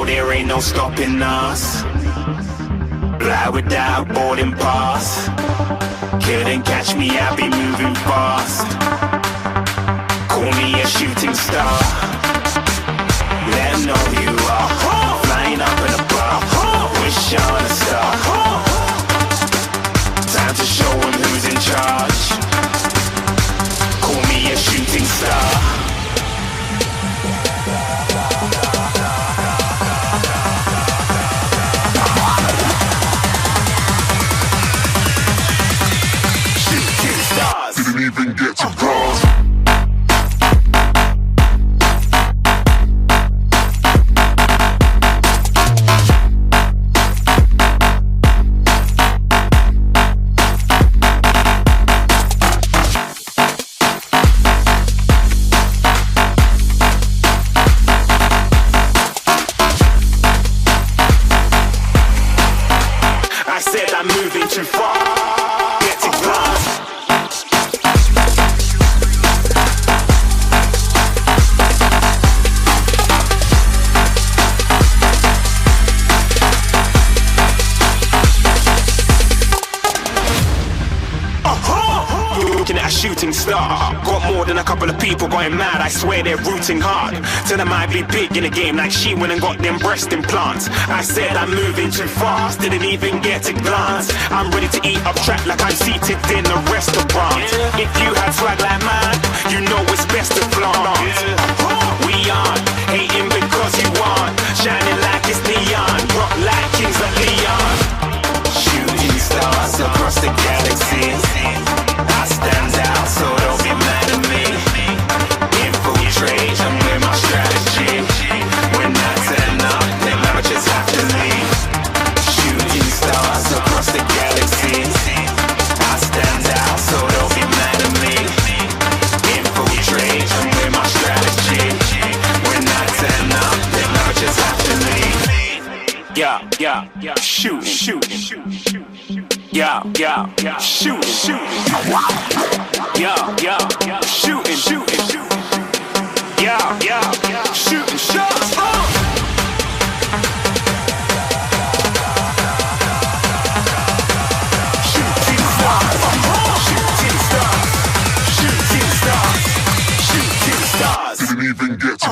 there ain't no stopping us. Fly without boarding pass. Couldn't catch me, I be moving fast. Call me a shooting star. Let 'em know who you are. Flying up in a bar. Wish on a star. Time to show 'em who's in charge. Call me a shooting star. Didn't even get to cross. I said I'm moving too far. Get to glass. Looking at a shooting star. Got more than a couple of people going mad. I swear they're rooting hard. Tell them I'd be big in the game like she went and got them breast implants. I said I'm moving too fast, didn't even get a glance. I'm ready to eat up track like I'm seated in a restaurant. If you had swag like mine, you know it's best to flaunt. We aren't hating because you aren't shining like it's neon, rock like kings of Leon. Shooting stars across the galaxy. I stand out, so don't be mad at me. Infiltrate, I'm with my strategy. When I turn up, them amateurs have to leave. Shooting stars across the galaxy. I stand out, so don't be mad at me. Infiltrate, I'm with my strategy. When I turn up, them amateurs have to leave. Yeah, shooting. Yeah, shooting. Yeah, shooting. Yeah, shooting shots. Shooting stars. Didn't even get to